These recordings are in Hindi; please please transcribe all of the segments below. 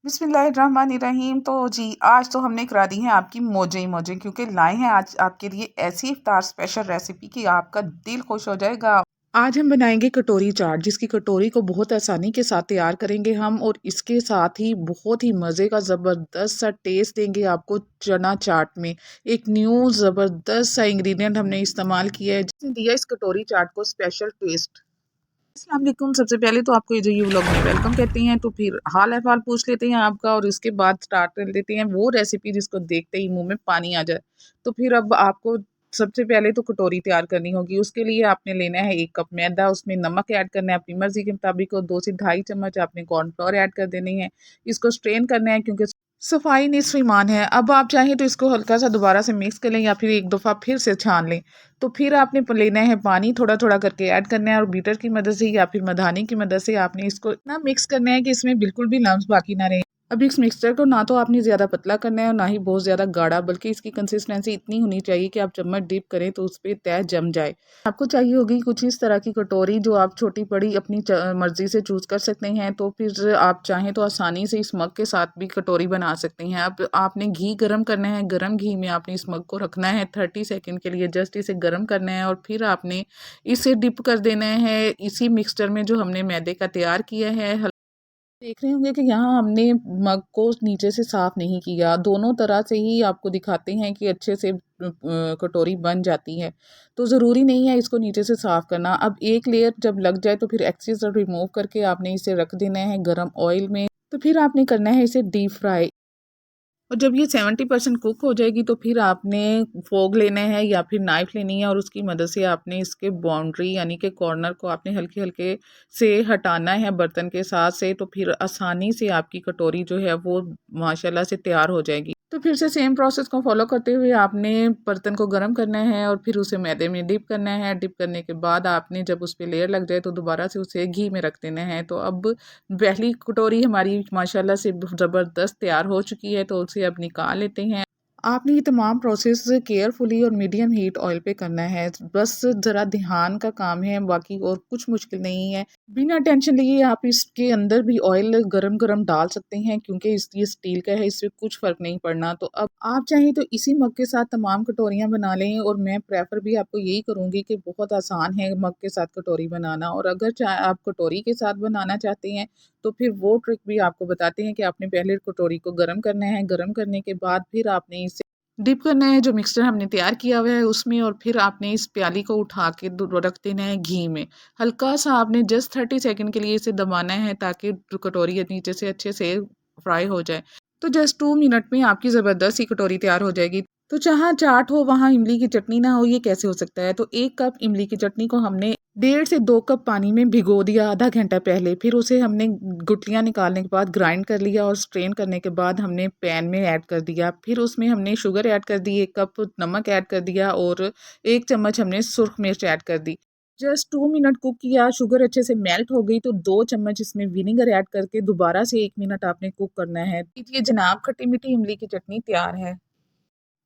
बिस्मिल्लाहिर्रहमानिर्रहीम। तो जी आज तो हमने करा दी है आपकी मौजें ही मौजें, क्योंकि लाए हैं आज आपके लिए ऐसी इफ्तार स्पेशल रेसिपी कि आपका दिल खुश हो जाएगा। आज हम बनाएंगे कटोरी चाट, जिसकी कटोरी को बहुत आसानी के साथ तैयार करेंगे हम, और इसके साथ ही बहुत ही मज़े का ज़बरदस्त सा टेस्ट देंगे आपको चना चाट में। एक न्यू ज़बरदस्त सा इंग्रेडिएंट हमने इस्तेमाल किया है जिसने दिया इस कटोरी चाट को स्पेशल टेस्ट। अस्सलाम वालेकुम। सबसे पहले तो आपको ये जो व्लॉग में वेलकम कहते हैं, तो फिर हाल अहवाल पूछ लेते हैं आपका, और उसके बाद स्टार्ट कर देते हैं वो रेसिपी जिसको देखते ही मुंह में पानी आ जाए। तो फिर अब आपको सबसे पहले तो कटोरी तैयार करनी होगी। उसके लिए आपने लेना है 1 कप मैदा, उसमें नमक ऐड करना है अपनी मर्जी के मुताबिक, और 2 से ढाई चम्मच आपने कॉर्नफ्लोर ऐड कर देनी है। इसको स्ट्रेन करना है क्योंकि सफाई निस्फ़ ईमान है। अब आप चाहें तो इसको हल्का सा दोबारा से मिक्स कर लें, या फिर एक दफ़ा फिर से छान लें। तो फिर आपने लेना है पानी, थोड़ा थोड़ा करके ऐड करना है, और बीटर की मदद से या फिर मधानी की मदद से आपने इसको इतना मिक्स करना है कि इसमें बिल्कुल भी लम्स बाकी ना रहे। अब इस मिक्सचर को ना तो आपने ज़्यादा पतला करना है और ना ही बहुत ज़्यादा गाढ़ा, बल्कि इसकी कंसिस्टेंसी इतनी होनी चाहिए कि आप चम्मच डिप करें तो उस पर तह जम जाए। आपको चाहिए होगी कुछ इस तरह की कटोरी, जो आप छोटी बड़ी अपनी मर्जी से चूज़ कर सकते हैं। तो फिर आप चाहें तो आसानी से इस मग के साथ भी कटोरी बना सकते हैं। अब आपने घी गरम करना है, गरम घी में आपने इस मग को रखना है 30 सेकंड के लिए, जस्ट इसे गरम करना है, और फिर आपने इसे डिप कर देना है इसी मिक्सचर में जो हमने मैदे का तैयार किया है। देख रहे होंगे कि यहाँ हमने मग को नीचे से साफ नहीं किया, दोनों तरह से ही आपको दिखाते हैं कि अच्छे से कटोरी बन जाती है। तो ज़रूरी नहीं है इसको नीचे से साफ करना। अब एक लेयर जब लग जाए तो फिर एक्सेस रिमूव करके आपने इसे रख देना है गरम ऑयल में। तो फिर आपने करना है इसे डीप फ्राई, और जब ये 70% कुक हो जाएगी तो फिर आपने फोक लेना है या फिर नाइफ लेनी है, और उसकी मदद से आपने इसके बाउंड्री यानी कि कॉर्नर को आपने हल्के हल्के से हटाना है बर्तन के साथ से। तो फिर आसानी से आपकी कटोरी जो है वो माशाल्लाह से तैयार हो जाएगी। तो फिर से सेम प्रोसेस को फॉलो करते हुए आपने बर्तन को गर्म करना है, और फिर उसे मैदे में डिप करना है। डिप करने के बाद आपने जब उस पर लेयर लग जाए तो दोबारा से उसे घी में रख देना है। तो अब पहली कटोरी हमारी माशाल्लाह से ज़बरदस्त तैयार हो चुकी है, तो उसे अब निकाल लेते हैं। आपने ये तमाम प्रोसेस केयरफुली और मीडियम हीट ऑयल पे करना है। बस ज़रा ध्यान का काम है, बाकी और कुछ मुश्किल नहीं है। बिना टेंशन लिए आप इसके अंदर भी ऑयल गरम गरम डाल सकते हैं, क्योंकि ये स्टील का है, इससे कुछ फ़र्क नहीं पड़ना। तो अब आप चाहें तो इसी मग के साथ तमाम कटोरियाँ बना लें, और मैं प्रेफर भी आपको यही करूँगी कि बहुत आसान है मग के साथ कटोरी बनाना। और अगर आप कटोरी के साथ बनाना चाहते हैं तो फिर वो ट्रिक भी आपको बताते हैं कि आपने पहले कटोरी को गर्म करना है, गर्म करने के बाद फिर आपने इसे डिप करना है जो मिक्सचर हमने तैयार किया हुआ है उसमें, और फिर आपने इस प्याली को उठा के रख देना है घी में। हल्का सा आपने जस्ट 30 सेकंड के लिए इसे दबाना है, ताकि कटोरी नीचे से अच्छे से फ्राई हो जाए। तो जस्ट 2 मिनट में आपकी ज़बरदस्त सी कटोरी तैयार हो जाएगी। तो जहाँ चाट हो वहाँ इमली की चटनी ना हो, ये कैसे हो सकता है? तो 1 कप इमली की चटनी को हमने 1.5 से 2 कप पानी में भिगो दिया आधा घंटा पहले। फिर उसे हमने गुठलियाँ निकालने के बाद ग्राइंड कर लिया, और स्ट्रेन करने के बाद हमने पैन में ऐड कर दिया। फिर उसमें हमने शुगर ऐड कर दी, 1 कप नमक ऐड कर दिया, और 1 चम्मच हमने सुर्ख मिर्च ऐड कर दी। जस्ट 2 मिनट कुक किया, शुगर अच्छे से मेल्ट हो गई तो 2 चम्मच इसमें विनेगर ऐड करके दोबारा से 1 मिनट आपने कुक करना है। ये जनाब खट्टी मीठी इमली की चटनी तैयार है।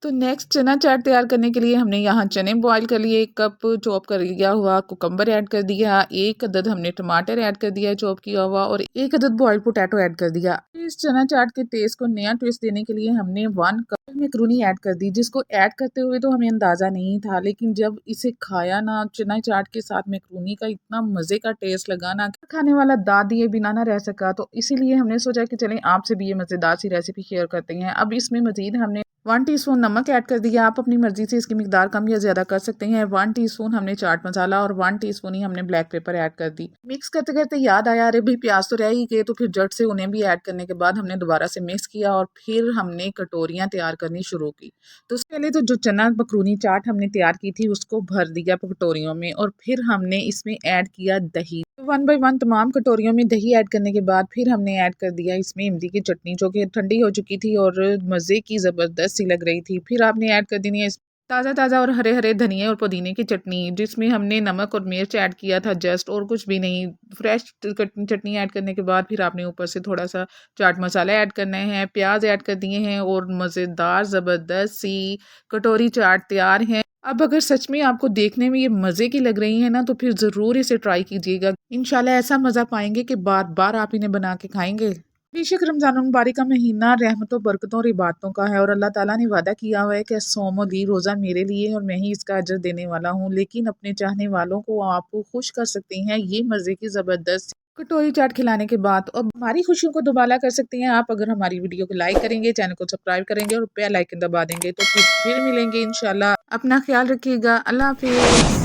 तो नेक्स्ट चना चाट तैयार करने के लिए हमने यहाँ चने बॉईल कर लिए, 1 कप चॉप कर लिया हुआ कुकम्बर ऐड कर दिया, 1 अदद हमने टमाटर ऐड कर दिया चॉप किया हुआ, और 1 अदद बॉइल्ड पोटैटो ऐड कर दिया। इस चना चाट के टेस्ट को नया ट्विस्ट देने के लिए हमने 1 कप मैक्रोनी ऐड कर दी, जिसको ऐड करते हुए तो हमें अंदाज़ा नहीं था, लेकिन जब इसे खाया ना चना चाट के साथ मैक्रोनी का, इतना मज़े का टेस्ट लगा ना, खाने वाला दाद दिए बिना ना रह सका। तो इसीलिए हमने सोचा कि चलें आपसे भी ये मज़ेदार सी रेसिपी शेयर करते हैं। अब इसमें मज़ीद हमने 1 टीस्पून नमक ऐड कर दिया। आप अपनी मर्जी से इसकी मिकदार कम या ज़्यादा कर सकते हैं। 1 टीस्पून हमने चाट मसाला, और 1 टीस्पून ही हमने ब्लैक पेपर ऐड कर दी। मिक्स करते करते याद आया, अरे भाई प्याज तो रह ही गए, तो फिर झट से उन्हें भी ऐड करने के बाद हमने दोबारा से मिक्स किया, और फिर हमने कटोरियाँ तैयार करनी शुरू की। तो उससे पहले तो जो चना मखरूनी चाट हमने तैयार की थी उसको भर दिया कटोरियों में, और फिर हमने इसमें ऐड किया दही। 1 बाय 1 तमाम कटोरियों में दही ऐड करने के बाद फिर हमने ऐड कर दिया इसमें इमली की चटनी, जो कि ठंडी हो चुकी थी और मज़े की ज़बरदस्त सी लग रही थी। फिर आपने ऐड कर देनी है ताज़ा ताज़ा और हरे हरे धनिए और पुदीने की चटनी, जिसमें हमने नमक और मिर्च ऐड किया था जस्ट, और कुछ भी नहीं। फ्रेश चटनी ऐड करने के बाद फिर आपने ऊपर से थोड़ा सा चाट मसाला ऐड करना है, प्याज ऐड कर दिए हैं, और मज़ेदार ज़बरदस्त सी कटोरी चाट तैयार है। अब अगर सच में आपको देखने में ये मज़े की लग रही है ना, तो फिर ज़रूर इसे ट्राई कीजिएगा। इंशाल्लाह ऐसा मज़ा पाएंगे कि बार बार आप इन्हें बना के खाएंगे। बेशक रमज़ान मुबारक का महीना रहमतों, बरकतों और इबादतों का है और अल्लाह ताला ने वादा किया हुआ है कि सौम दी रोज़ा मेरे लिए और मैं ही इसका अजर देने वाला हूँ। लेकिन अपने चाहने वालों को आपको खुश कर सकती हैं ये मज़े की ज़बरदस्त कटोरी चाट खिलाने के बाद। अब हमारी खुशियों को दोबारा कर सकती हैं आप अगर हमारी वीडियो को लाइक करेंगे, चैनल को सब्सक्राइब करेंगे और बेल आइकन दबा देंगे। तो फिर मिलेंगे इंशाल्लाह। अपना ख्याल रखिएगा। अल्लाह हाफ़िज़।